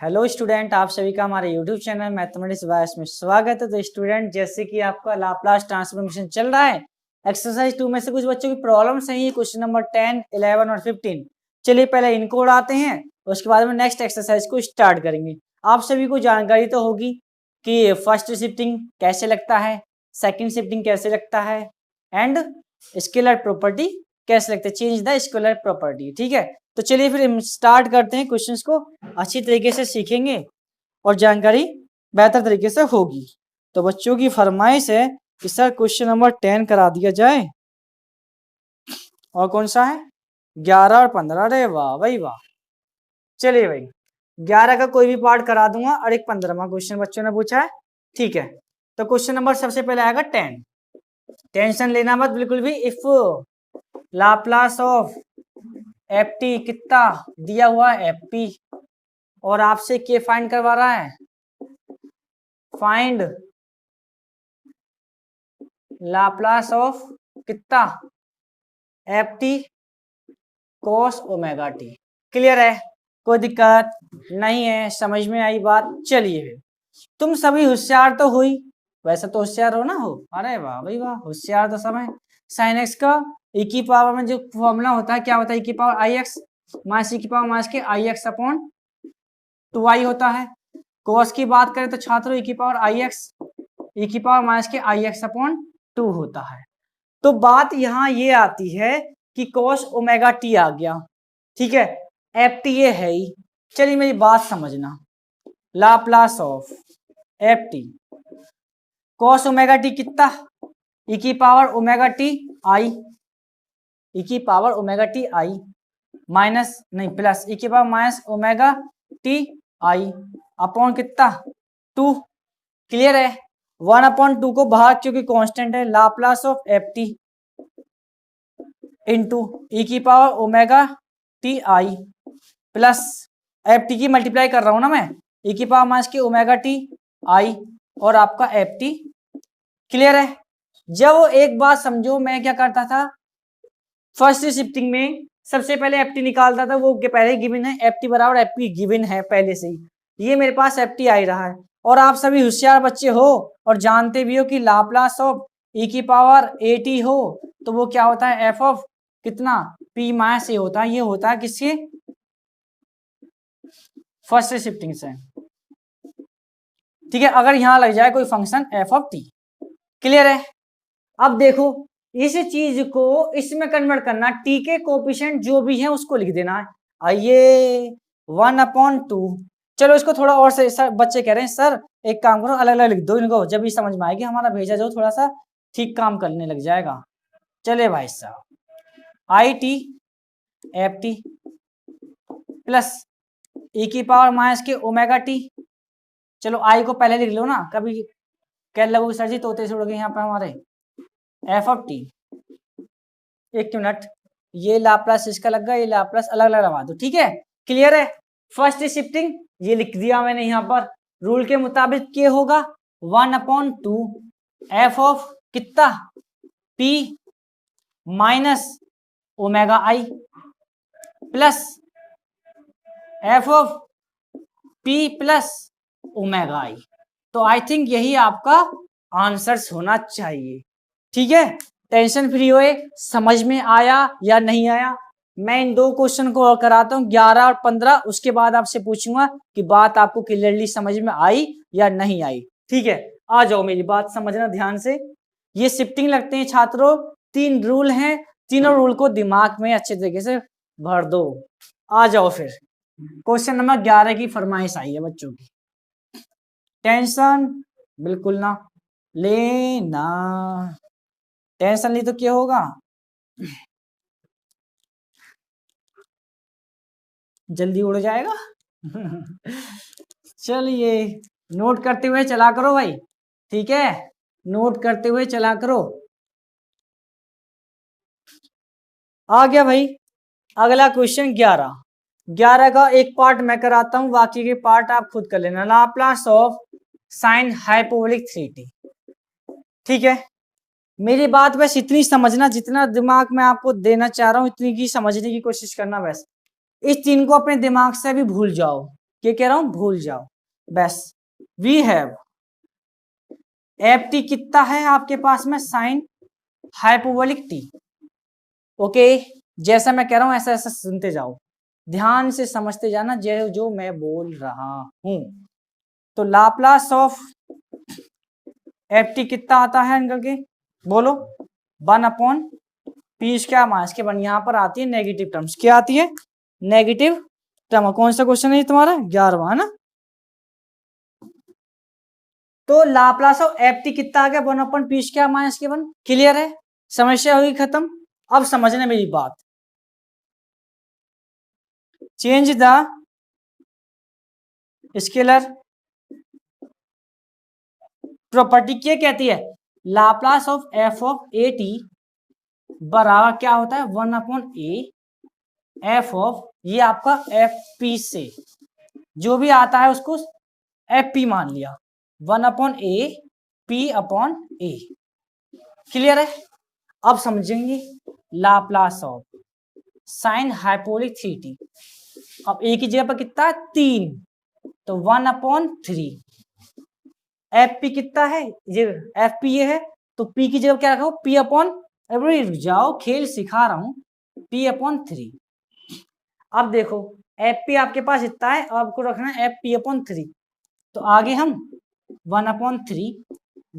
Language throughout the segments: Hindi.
हेलो स्टूडेंट, आप सभी का हमारे यूट्यूब चैनल मैथमेटिक्स वायस में स्वागत है। तो स्टूडेंट, जैसे कि आपका लाप्लास ट्रांसफॉर्मेशन चल रहा है, एक्सरसाइज 2 में से कुछ बच्चों की प्रॉब्लम सही है, क्वेश्चन नंबर 10, 11 और 15। चलिए पहले इनको उड़ाते हैं, उसके बाद में नेक्स्ट एक्सरसाइज को स्टार्ट करेंगे। आप सभी को जानकारी तो होगी कि फर्स्ट शिफ्टिंग कैसे लगता है, सेकेंड शिफ्टिंग कैसे लगता है, एंड स्केलर प्रॉपर्टी कैसे लगता है, चेंज द स्केलर प्रॉपर्टी। ठीक है, तो चलिए फिर हम स्टार्ट करते हैं। क्वेश्चंस को अच्छी तरीके से सीखेंगे और जानकारी बेहतर तरीके से होगी। तो बच्चों की फरमाइश है कि सर क्वेश्चन नंबर 10 करा दिया जाए। और कौन सा है? 11 और 15। अरे वाह भाई वाह। चलिए भाई, 11 का कोई भी पार्ट करा दूंगा और एक 15वां क्वेश्चन बच्चों ने पूछा है। ठीक है, तो क्वेश्चन नंबर सबसे पहले आएगा 10। टेंशन लेना मत बिल्कुल भी। If Laplace of F T कितना दिया हुआ है, एफ पी, और आपसे के फाइंड करवा रहा है, फाइंड लाप्लास ऑफ कितना, एफ टी कोस ओमेगा टी। क्लियर है? कोई दिक्कत नहीं है? समझ में आई बात? चलिए, तुम सभी होशियार तो हुई, वैसे तो होशियार हो ना हो। अरे वाह भाई वाह, होशियार तो सब है। साइन एक्स का e की पावर में जो फॉर्मूला होता है, क्या होता है? e की पावर आई एक्स माइनस e की पावर माइनस के आई एक्स अपॉन 2i होता है। कोस की बात करें तो छात्रों e की पावर आई एक्स e की पावर माइनस के आई एक्स अपॉन 2 होता है। तो बात यहाँ ये आती है कि कोस ओमेगा टी आ गया। ठीक है, एफ टी ये है ही। चलिए मेरी बात समझना, Laplace of F T cos omega T कितना, e की पावर ओमेगा टी आई, e की पावर ओमेगा टी आई माइनस नहीं प्लस e की पावर माइनस ओमेगा टी आई अपॉन कितना, 2। क्लियर है? 1/2 को बाहर क्योंकि कांस्टेंट है, Laplace of F T into e की power omega t i plus F T की मल्टीप्लाई कर रहा हूं ना मैं, ई की power minus k omega t i और आपका एफ टी। क्लियर है? जब वो एक बात समझो, मैं क्या करता था फर्स्ट शिफ्टिंग में, सबसे पहले एफ टी निकालता था। वो पहले गिवन है, एफ टी बराबर एफ पी गिवन है पहले से ही, ये मेरे पास एफ टी आ ही रहा है। और आप सभी होशियार बच्चे हो और जानते भी हो कि लाप्लास ऑफ ई की पावर ए टी हो तो वो क्या होता है, एफ ऑफ कितना, पी माइनस ए होता है। ये होता है किसके? फर्स्ट शिफ्टिंग से। ठीक है, अगर यहां लग जाए कोई function F of T. Clear है? अब देखो, इस चीज को इसमें कन्वर्ट करना, टी के कोएफिशिएंट जो भी है उसको लिख देना है। आइए 1/2। चलो इसको थोड़ा और से, सर बच्चे कह रहे हैं सर एक काम करो, अलग अलग लिख दो इनको, जब भी समझ में आएगी हमारा भेजा जो थोड़ा सा ठीक काम करने लग जाएगा। चले भाई साहब, i T F T plus e की power minus k omega t. चलो आई को पहले लिख लो ना, कभी कह लगोगे सर जी तोते से उड़ गए यहाँ पे हमारे। एफ ऑफ टी, एक मिनट, ये लाप्लास इसका लग गया, ये लाप्लास अलग अलग लगा दो। ठीक है, क्लियर है? फर्स्ट शिफ्टिंग ये लिख दिया मैंने यहाँ पर। रूल के मुताबिक क्या होगा, 1/2 एफ ऑफ कितना, P minus omega I plus F of P plus omega आई। तो आई थिंक यही आपका आंसर्स होना चाहिए। ठीक है, टेंशन फ्री होए। समझ में आया या नहीं आया? मैं इन दो क्वेश्चन को और कराता हूं, 11 और 15, उसके बाद आपसे पूछूंगा कि बात आपको क्लियरली समझ में आई या नहीं आई। ठीक है, आ जाओ, मेरी बात समझना ध्यान से। ये शिफ्टिंग लगते हैं छात्रों, 3 रूल हैं, तीनों रूल को दिमाग में अच्छे तरीके से भर दो। आ जाओ फिर, क्वेश्चन नंबर 11 की फरमाइश आई है बच्चों की। टेंशन बिल्कुल ना लेना, टेंशन ली तो क्या होगा, जल्दी उड़ जाएगा। चलिए नोट करते हुए चला करो भाई। ठीक है, नोट करते हुए चला करो। आ गया भाई अगला क्वेश्चन 11 का एक पार्ट मैं कराता हूं, बाकी के पार्ट आप खुद कर लेना। Laplace of sine hyperbolic 3t। ठीक है, मेरी बात बस इतनी समझना, जितना दिमाग में आपको देना चाह रहा हूं इतनी की समझने की कोशिश करना। बस इस 3 को अपने दिमाग से भी भूल जाओ। क्या कह रहा हूं, भूल जाओ बस। वी हैव एफ टी कितना है आपके पास में, साइन हाइपोबोलिक टी। ओके, जैसा मैं कह रहा हूं ऐसा ऐसा सुनते जाओ, ध्यान से समझते जाना जो जो मैं बोल रहा हूं। तो लाप्लास ऑफ एफ टी कितना आता है निकल के, बोलो, 1 पी स्क्वायर माइनस के 1। यहां पर आती है नेगेटिव टर्म्स, क्या आती है, नेगेटिव टर्म। कौन सा क्वेश्चन है तुम्हारा, 11वां है ना। तो लाप्लास ऑफ एफ टी कितना आ गया, 1 पी स्क्वायर माइनस के 1। क्लियर है, समस्या हुई खत्म। अब समझना मेरी बात, चेंज द स्केलर प्रॉपर्टी। क्या कहती है, Laplace of F of A T बराबर क्या होता है, 1/a एफ ऑफ, ये आपका एफ पी से जो भी आता है उसको एफ पी मान लिया, 1/a पी अपॉन ए। क्लियर है, अब समझेंगे लाप्लास ऑफ साइन हाइपोलिक 3t। अब ए की जगह पर कितना है, 3, तो 1/3। एफ पी कितना है, ये एफ पी ये है, तो पी की जगह क्या रखा, पी अपॉन, अरे रुक जाओ खेल सिखा रहा हूं, p/3। अब देखो एफ पी आपके पास इतना है, आपको रखना है एफ पी अपॉन 3। तो आगे हम 1/3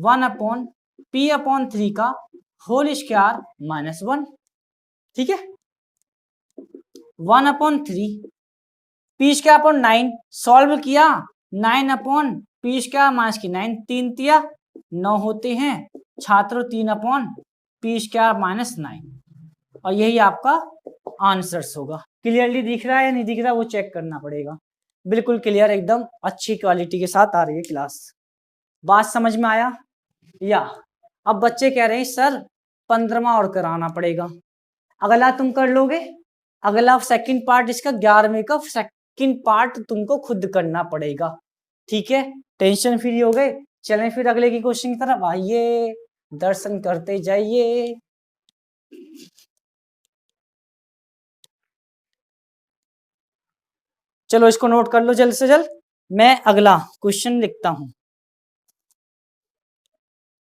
1/p/3 का होल स्क्वायर -1। ठीक है, 1/3 पी स्क्वायर अपॉन 9 सॉल्व किया, 9/p² माइनस की 9, 3 तिया 9 होते हैं छात्रों, 3/p² माइनस 9। और यही आपका आंसर्स होगा। क्लियरली दिख रहा है या नहीं दिख रहा, वो चेक करना पड़ेगा। बिल्कुल क्लियर, एकदम अच्छी क्वालिटी के साथ आ रही है क्लास। बात समझ में आया या। अब बच्चे कह रहे हैं सर 15वां और कराना पड़ेगा। अगला तुम कर लोगे, अगला सेकंड पार्ट इसका 11वें का सेकंड पार्ट तुमको खुद करना पड़ेगा। ठीक है, टेंशन फ्री हो गए। चलें फिर अगले की क्वेश्चन की तरफ, आइए दर्शन करते जाइए। चलो इसको नोट कर लो जल्द से जल्द, मैं अगला क्वेश्चन लिखता हूं।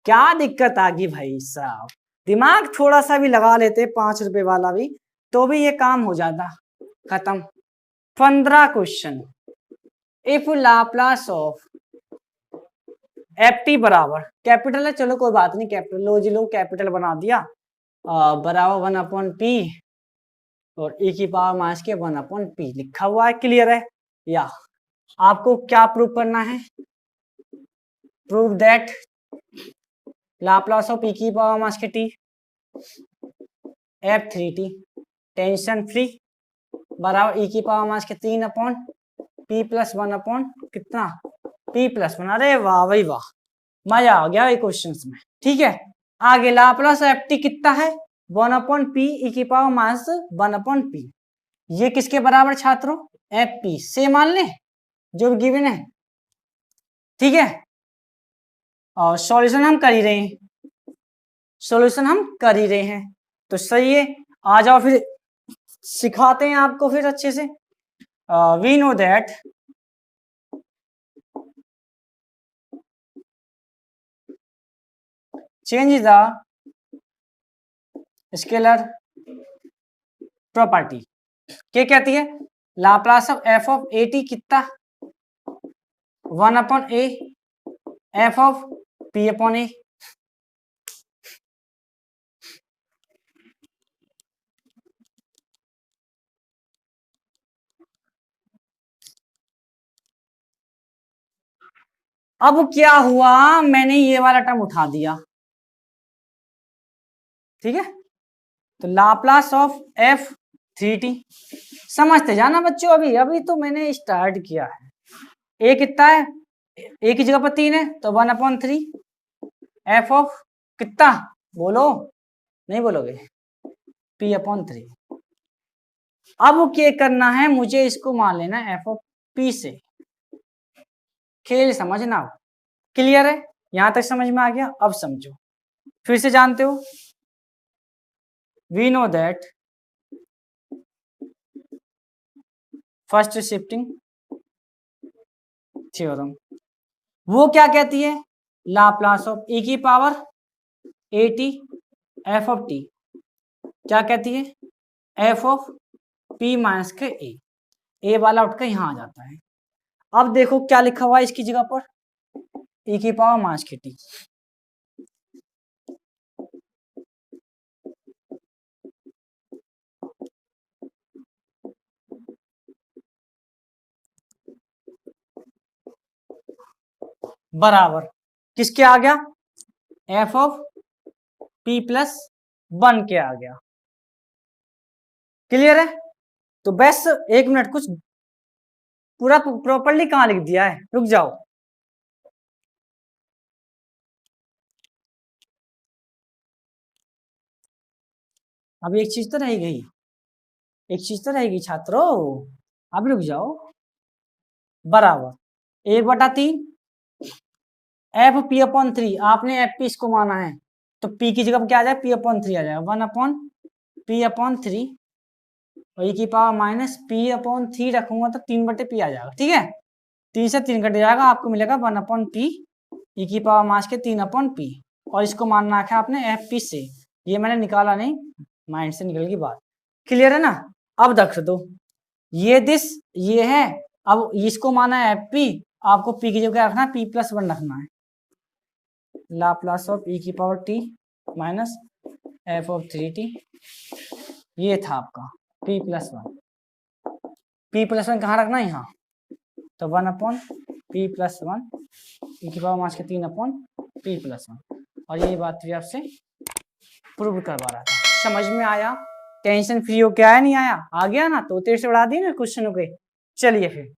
क्या दिक्कत आ गई भाई साहब, दिमाग थोड़ा सा भी लगा लेते 5 रुपए वाला भी, तो भी ये काम हो जाता। खत्म। 15 question. If Laplace of F T बराबर, कैपिटल है चलो कोई बात नहीं, कैपिटल लो जी, लो कैपिटल बना दिया, बराबर 1/p और e की पावर माइनस के 1/p लिखा हुआ है। क्लियर है या। आपको क्या प्रूव करना है, prove that Laplace of e की पावर माइनस के t f3t टेंशन फ्री बराबर e की पावर माइनस के 3/p + 1 कितना p+1। अरे वाह भाई वाह, मजा आ गया ये क्वेश्चंस में। ठीक है, आगे लाप्लास एफ टी कितना है, 1/p e की पावर माइनस 1/p। ये किसके बराबर छात्रों, एफ पी से मान ले जो भी गिवन है। ठीक है, और सॉल्यूशन हम कर ही रहे हैं, सॉल्यूशन हम कर ही रहे हैं, तो सही है। आ जाओ फिर सिखाते हैं आपको फिर अच्छे से। We know that change the scalar property. क्या कहती है, Laplace of F of A T कितना, 1/a एफ ऑफ p/a। अब क्या हुआ, मैंने ये वाला टर्म उठा दिया। ठीक है, तो लाप्लास ऑफ f3t समझते जाना बच्चों, अभी अभी तो मैंने स्टार्ट किया है। ए कितना है, ए की जगह पर 3 है तो 1/3 एफ ऑफ कितना, बोलो नहीं बोलोगे, p/3। अब क्या करना है, मुझे इसको मान लेना एफ ऑफ p से। खेल समझना, क्लियर है, यहां तक समझ में आ गया। अब समझो, फिर से जानते हो, we know that first shifting theorem. वो क्या कहती है, लाप्लास ऑफ e की power at f of t क्या कहती है, f ऑफ p माइनस के a वाला उठ कर यहां आ जाता है। अब देखो क्या लिखा हुआ है इसकी जगह पर, e की पावर माइनस के t। बराबर किसके आ गया, f ऑफ p प्लस 1 के आ गया। क्लियर है। तो बस एक मिनट, कुछ पूरा प्रॉपरली कहां लिख दिया है, रुक जाओ। अब एक चीज तो रह गई, एक चीज तो रहेगी छात्रों, अब रुक जाओ। बराबर 1/3 एफ पी अपॉन 3, आपने एफ पी इसको माना है तो पी की जगह क्या आ जाए, पी अपॉन 3 आ जाएगा, 1/p/3 और ई की पावर माइनस पी अपॉन 3 रखूंगा तो 3/p आ जाएगा। ठीक है, 3 से 3 कट जाएगा, आपको मिलेगा 1/p ई की पावर माइनस के 3/p। और इसको मानना है आपने एफ पी से, ये मैंने निकाला नहीं, माइंड से निकल गई बात। क्लियर है ना। अब रख दो ये दिस, ये है, अब इसको माना है एफ पी, आपको पी की जगह रखना है p+1 रखना है, लाप्लास ऑफ e की power t minus f of 3t। ये था आपका p+1, p+1 कहाँ रखना है, यहाँ, तो 1/p+1 e की पावर माइनस के 3/p+1। और ये बात भी आपसे प्रूव करवा रहा था, समझ में आया, टेंशन फ्री हो के आया, नहीं आया, आ गया ना, तो तेरे से बढ़ा दी ना क्वेश्चनों के। चलिए फिर